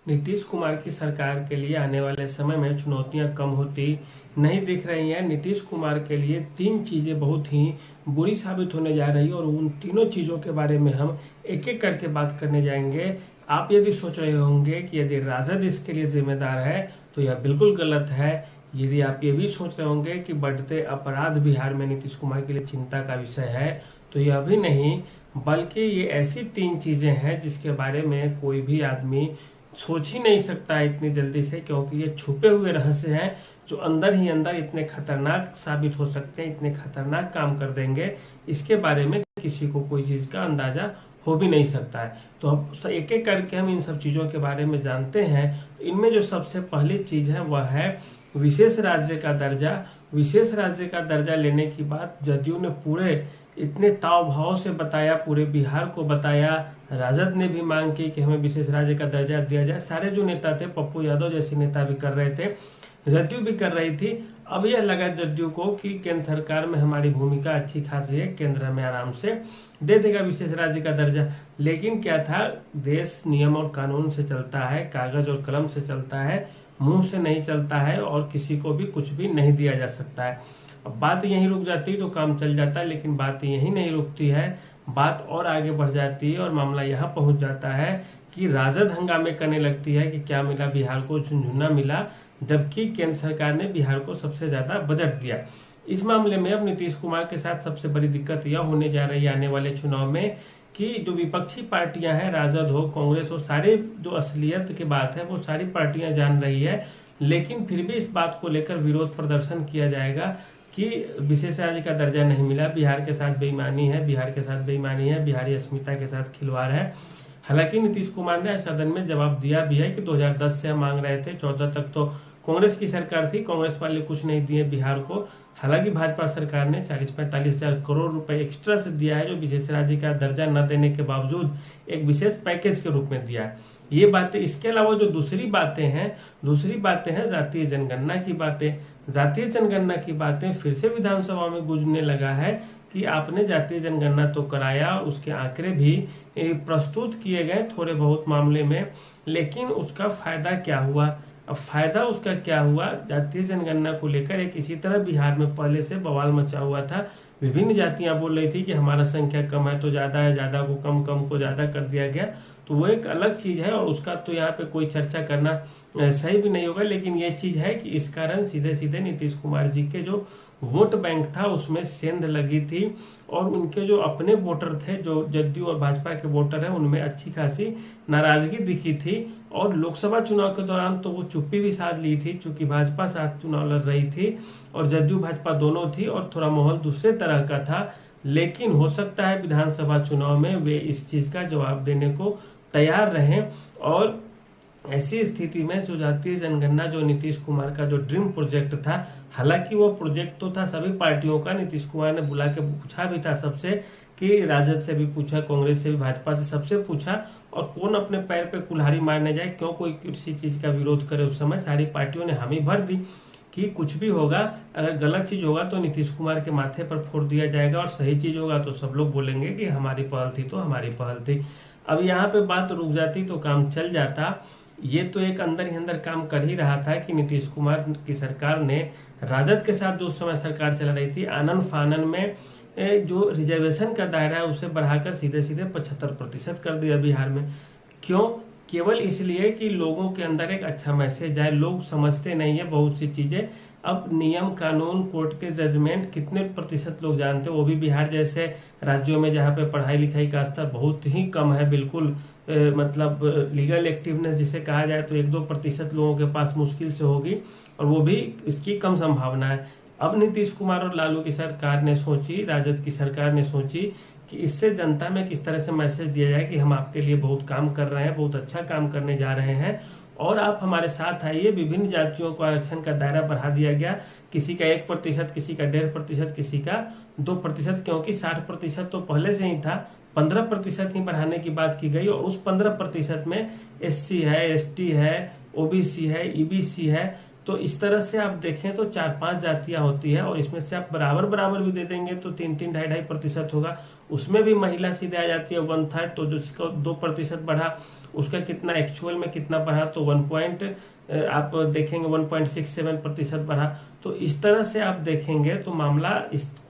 नीतीश कुमार की सरकार के लिए आने वाले समय में चुनौतियां कम होती नहीं दिख रही हैं। नीतीश कुमार के लिए तीन चीज़ें बहुत ही बुरी साबित होने जा रही है और उन तीनों चीज़ों के बारे में हम एक एक करके बात करने जाएंगे। आप यदि सोच रहे होंगे कि यदि राजद इसके लिए जिम्मेदार है तो यह बिल्कुल गलत है। यदि आप ये भी सोच रहे होंगे कि बढ़ते अपराध बिहार में नीतीश कुमार के लिए चिंता का विषय है तो यह भी नहीं, बल्कि ये ऐसी तीन चीज़ें हैं जिसके बारे में कोई भी आदमी सोच ही नहीं सकता है इतनी जल्दी से, क्योंकि ये छुपे हुए रहस्य हैं जो अंदर ही अंदर इतने खतरनाक साबित हो सकते हैं, इतने खतरनाक काम कर देंगे, इसके बारे में किसी को कोई चीज़ का अंदाजा हो भी नहीं सकता है। तो अब एक एक करके हम इन सब चीज़ों के बारे में जानते हैं। इनमें जो सबसे पहली चीज़ है वह है विशेष राज्य का दर्जा। विशेष राज्य का दर्जा लेने की बात जदयू ने पूरे इतने ताव भाव से बताया, पूरे बिहार को बताया। राजद ने भी मांग की कि हमें विशेष राज्य का दर्जा दिया जाए। सारे जो नेता थे, पप्पू यादव जैसे नेता भी कर रहे थे, जदयू भी कर रही थी। अब यह लगा जदयू को कि केंद्र सरकार में हमारी भूमिका अच्छी खासी है, केंद्र हमें आराम से दे देगा विशेष राज्य का दर्जा। लेकिन क्या था, देश नियम और कानून से चलता है, कागज और कलम से चलता है, मुंह से नहीं चलता है और किसी को भी कुछ भी नहीं दिया जा सकता है। अब बात यहीं रुक जाती तो काम चल जाता, लेकिन बात यहीं नहीं रुकती है, बात और आगे बढ़ जाती है और मामला यहाँ पहुँच जाता है कि राजद हंगामे करने लगती है कि क्या मिला बिहार को, झुनझुना मिला, जबकि केंद्र सरकार ने बिहार को सबसे ज़्यादा बजट दिया। इस मामले में अब नीतीश कुमार के साथ सबसे बड़ी दिक्कत यह होने जा रही है आने वाले चुनाव में कि जो विपक्षी पार्टियां हैं, राजद हो, कांग्रेस हो, सारे जो असलियत की बात है वो सारी पार्टियां जान रही है, लेकिन फिर भी इस बात को लेकर विरोध प्रदर्शन किया जाएगा कि विशेष राज्य का दर्जा नहीं मिला, बिहार के साथ बेईमानी है, बिहार के साथ बेईमानी है, बिहारी अस्मिता के साथ खिलवाड़ है। हालांकि नीतीश कुमार ने सदन में जवाब दिया भी है कि 2010 से हम मांग रहे थे, 14 तक तो कांग्रेस की सरकार थी, कांग्रेस वाले कुछ नहीं दिए बिहार को। हालांकि भाजपा सरकार ने 40-45 हजार करोड़ रुपए एक्स्ट्रा से दिया है, जो विशेष राज्य का दर्जा न देने के बावजूद एक विशेष पैकेज के रूप में दिया है। ये बातें, इसके अलावा जो दूसरी बातें हैं जातीय जनगणना की बातें। जातीय जनगणना की बातें फिर से विधानसभा में गूंजने लगा है कि आपने जातीय जनगणना तो कराया और उसके आंकड़े भी प्रस्तुत किए गए थोड़े बहुत मामले में, लेकिन उसका फायदा क्या हुआ? अब फायदा उसका क्या हुआ? जातीय जनगणना को लेकर एक इसी तरह बिहार में पहले से बवाल मचा हुआ था। विभिन्न जातियां बोल रही थी कि हमारा संख्या कम है तो ज़्यादा है, ज़्यादा को कम, कम को ज़्यादा कर दिया गया। तो वो एक अलग चीज़ है और उसका तो यहाँ पे कोई चर्चा करना सही भी नहीं होगा। लेकिन ये चीज़ है कि इस कारण सीधे सीधे नीतीश कुमार जी के जो वोट बैंक था उसमें सेंध लगी थी और उनके जो अपने वोटर थे, जो जदयू और भाजपा के वोटर हैं, उनमें अच्छी खासी नाराजगी दिखी थी। और लोकसभा चुनाव के दौरान तो वो चुप्पी भी साध ली थी, चूंकि भाजपा साथ चुनाव लड़ रही थी और जदयू भाजपा दोनों थी और थोड़ा माहौल दूसरे तरह का था। लेकिन हो सकता है विधानसभा चुनाव में वे इस चीज़ का जवाब देने को तैयार रहें। और ऐसी स्थिति में जो जातीय जनगणना, जो नीतीश कुमार का जो ड्रीम प्रोजेक्ट था, हालांकि वो प्रोजेक्ट तो था सभी पार्टियों का, नीतीश कुमार ने बुला के पूछा भी था सबसे, कि राजद से भी पूछा, कांग्रेस से भी, भाजपा से, सबसे पूछा। और कौन अपने पैर पे कुल्हाड़ी मारने जाए, क्यों कोई किसी चीज़ का विरोध करे, उस समय सारी पार्टियों ने हामी भर दी कि कुछ भी होगा, अगर गलत चीज़ होगा तो नीतीश कुमार के माथे पर फोड़ दिया जाएगा और सही चीज़ होगा तो सब लोग बोलेंगे कि हमारी पहल थी तो हमारी पहल थी। अब यहाँ पे बात रुक जाती तो काम चल जाता। ये तो एक अंदर ही अंदर काम कर ही रहा था कि नीतीश कुमार की सरकार ने राजद के साथ जो उस समय सरकार चला रही थी, आनन फानन में जो रिजर्वेशन का दायरा है उसे बढ़ाकर सीधे सीधे 75% कर दिया बिहार में। क्यों? केवल इसलिए कि लोगों के अंदर एक अच्छा मैसेज आए। लोग समझते नहीं है बहुत सी चीज़ें। अब नियम कानून, कोर्ट के जजमेंट कितने प्रतिशत लोग जानते हैं, वो भी बिहार जैसे राज्यों में जहाँ पे पढ़ाई लिखाई का स्तर बहुत ही कम है, बिल्कुल मतलब लीगल एक्टिवनेस जिसे कहा जाए तो 1-2% लोगों के पास मुश्किल से होगी और वो भी इसकी कम संभावना है। अब नीतीश कुमार और लालू की सरकार ने सोची, राजद की सरकार ने सोची कि इससे जनता में किस तरह से मैसेज दिया जाए कि हम आपके लिए बहुत काम कर रहे हैं, बहुत अच्छा काम करने जा रहे हैं और आप हमारे साथ आइए। विभिन्न जातियों को आरक्षण का दायरा बढ़ा दिया गया, किसी का 1%, किसी का 1.5%, किसी का 2%, क्योंकि 60% तो पहले से ही था, 15% ही बढ़ाने की बात की गई और उस 15% में SC है, ST है, OBC है, EBC है। तो इस तरह से आप देखें तो 4-5 जातियां होती है और इसमें से आप बराबर बराबर भी दे देंगे तो 3-3, 2.5% होगा। उसमें भी महिला सीधे आ जाती है 1/3, तो जिसको 2% बढ़ा उसका कितना एक्चुअल में कितना बढ़ा, तो आप देखेंगे 1.67% बढ़ा। तो इस तरह से आप देखेंगे तो मामला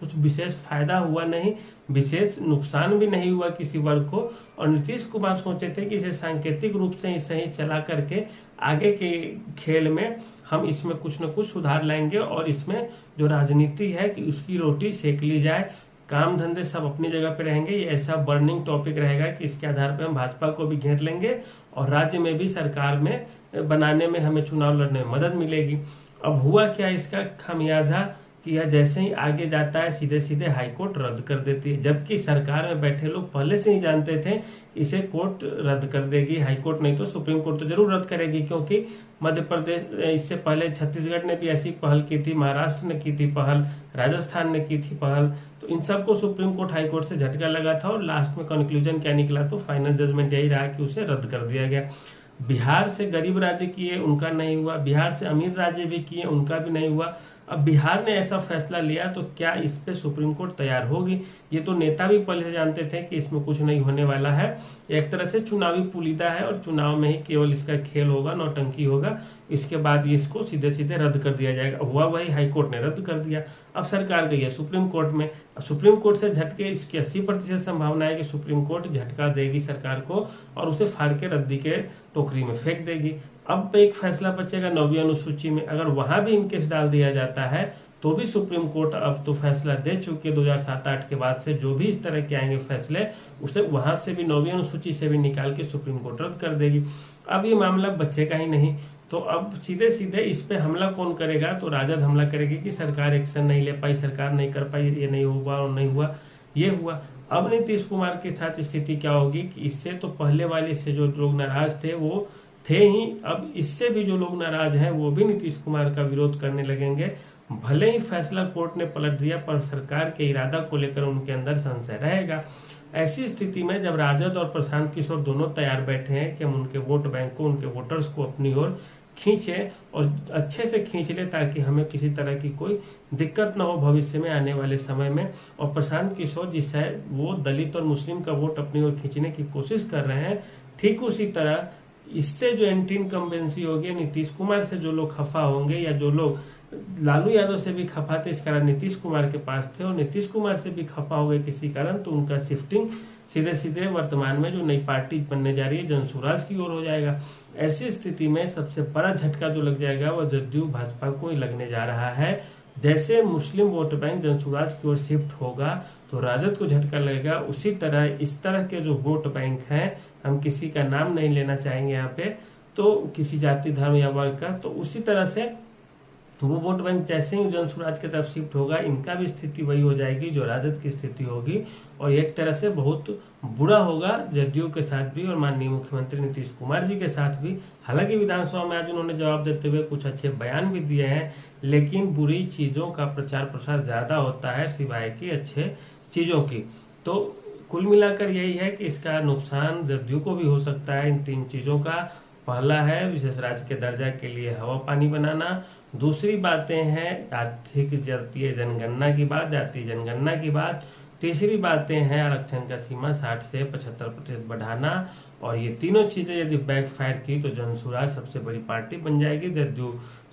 कुछ विशेष फायदा हुआ नहीं, विशेष नुकसान भी नहीं हुआ किसी वर्ग को। और नीतीश कुमार सोचे थे कि इसे सांकेतिक रूप से सही चला करके आगे के खेल में हम इसमें कुछ न कुछ सुधार लाएंगे और इसमें जो राजनीति है कि उसकी रोटी सेक ली जाए, काम धंधे सब अपनी जगह पे रहेंगे। ये ऐसा बर्निंग टॉपिक रहेगा कि इसके आधार पे हम भाजपा को भी घेर लेंगे और राज्य में भी सरकार में बनाने में हमें चुनाव लड़ने में मदद मिलेगी। अब हुआ क्या, इसका खामियाजा कि यह जैसे ही आगे जाता है सीधे सीधे हाईकोर्ट रद्द कर देती है, जबकि सरकार में बैठे लोग पहले से ही जानते थे इसे कोर्ट रद्द कर देगी, हाईकोर्ट नहीं तो सुप्रीम कोर्ट तो जरूर रद्द करेगी। क्योंकि मध्य प्रदेश, इससे पहले छत्तीसगढ़ ने भी ऐसी पहल की थी, महाराष्ट्र ने की थी पहल, राजस्थान ने की थी पहल, तो इन सबको सुप्रीम कोर्ट हाईकोर्ट से झटका लगा था और लास्ट में कंक्लूजन क्या निकला, तो फाइनल जजमेंट यही रहा कि उसे रद्द कर दिया गया। बिहार से गरीब राज्य किए, उनका नहीं हुआ, बिहार से अमीर राज्य भी किए, उनका भी नहीं हुआ। अब बिहार ने ऐसा फैसला लिया तो क्या इस पे सुप्रीम कोर्ट तैयार होगी? ये तो नेता भी पहले से जानते थे कि इसमें कुछ नहीं होने वाला है, एक तरह से चुनावी पुलिदा है और चुनाव में ही केवल इसका खेल होगा, नौटंकी होगा, इसके बाद ये इसको सीधे सीधे रद्द कर दिया जाएगा। हुआ वही, हाईकोर्ट ने रद्द कर दिया। अब सरकार गई है सुप्रीम कोर्ट में, अब सुप्रीम कोर्ट से झटके, इसकी 80% संभावना है कि सुप्रीम कोर्ट झटका देगी सरकार को और उसे फाड़ के रद्दी के टोकरी में फेंक देगी। अब एक फैसला बचेगा 9वीं अनुसूची में, अगर वहां भी इनकेस डाल दिया जाता है तो भी सुप्रीम कोर्ट अब तो फैसला दे चुकी है 2007-8 के बाद से, जो भी इस तरह के आएंगे फैसले उसे वहां से भी 9वीं अनुसूची से भी निकाल के सुप्रीम कोर्ट रद्द कर देगी। अब ये मामला बचेगा ही नहीं। तो अब सीधे सीधे इस पे हमला कौन करेगा, तो राजद हमला करेगी कि सरकार एक्शन नहीं ले पाई, सरकार नहीं कर पाई, ये नहीं हुआ और नहीं हुआ, ये हुआ। अब नीतीश कुमार के साथ स्थिति क्या होगी कि इससे तो पहले वाले से जो लोग नाराज थे वो थे ही, अब इससे भी जो लोग नाराज हैं वो भी नीतीश कुमार का विरोध करने लगेंगे। भले ही फैसला कोर्ट ने पलट दिया पर सरकार के इरादा को लेकर उनके अंदर संशय रहेगा। ऐसी स्थिति में जब राजद और प्रशांत किशोर दोनों तैयार बैठे हैं कि हम उनके वोट बैंक को, उनके वोटर्स को अपनी ओर खींचे और अच्छे से खींच ले ताकि हमें किसी तरह की कोई दिक्कत ना हो भविष्य में आने वाले समय में। और प्रशांत किशोर जिससे वो दलित और मुस्लिम का वोट अपनी ओर खींचने की कोशिश कर रहे हैं, ठीक उसी तरह इससे जो एंटी इनकम्बेंसी होगी, नीतीश कुमार से जो लोग खफा होंगे या जो लोग लालू यादव से भी खफा थे इस कारण नीतीश कुमार के पास थे और नीतीश कुमार से भी खफा हो गए किसी कारण, तो उनका शिफ्टिंग सीधे सीधे वर्तमान में जो नई पार्टी बनने जा रही है जनसुराज की ओर हो जाएगा। ऐसी स्थिति में सबसे बड़ा झटका जो लग जाएगा वह जदयू भाजपा को ही लगने जा रहा है। जैसे मुस्लिम वोट बैंक जनसुराज की ओर शिफ्ट होगा तो राजद को झटका लगेगा, उसी तरह इस तरह के जो वोट बैंक हैं, हम किसी का नाम नहीं लेना चाहेंगे यहाँ पे, तो किसी जाति धर्म या वर्ग का, तो उसी तरह से वो वोट बैंक जैसे ही जनसुराज की तरफ शिफ्ट होगा इनका भी स्थिति वही हो जाएगी जो राजद की स्थिति होगी और एक तरह से बहुत बुरा होगा जदयू के साथ भी और माननीय मुख्यमंत्री नीतीश कुमार जी के साथ भी। हालांकि विधानसभा में आज उन्होंने जवाब देते हुए कुछ अच्छे बयान भी दिए हैं, लेकिन बुरी चीज़ों का प्रचार प्रसार ज़्यादा होता है सिवाय की अच्छे चीज़ों की। तो कुल मिलाकर यही है कि इसका नुकसान जदयू को भी हो सकता है इन तीन चीज़ों का। पहला है विशेष राज्य के दर्जा के लिए हवा पानी बनाना, दूसरी बातें हैं आर्थिक जातीय जनगणना की बात, जातीय जनगणना की बात, तीसरी बातें हैं आरक्षण का सीमा 60 से 75% बढ़ाना। और ये तीनों चीज़ें यदि बैकफायर की तो जनसुराज सबसे बड़ी पार्टी बन जाएगी, जदयू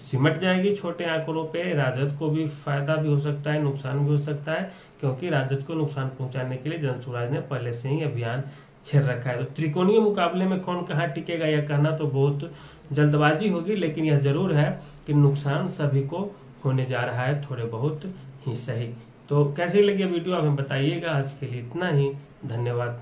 सिमट जाएगी छोटे आंकड़ों पे। राजद को भी फायदा भी हो सकता है, नुकसान भी हो सकता है, क्योंकि राजद को नुकसान पहुंचाने के लिए जनसुराज ने पहले से ही अभियान छेड़ रखा है। तो त्रिकोणीय मुकाबले में कौन कहाँ टिकेगा यह कहना तो बहुत जल्दबाजी होगी, लेकिन यह जरूर है कि नुकसान सभी को होने जा रहा है, थोड़े बहुत ही सही। तो कैसी लगी वीडियो हमें बताइएगा। आज के लिए इतना ही, धन्यवाद।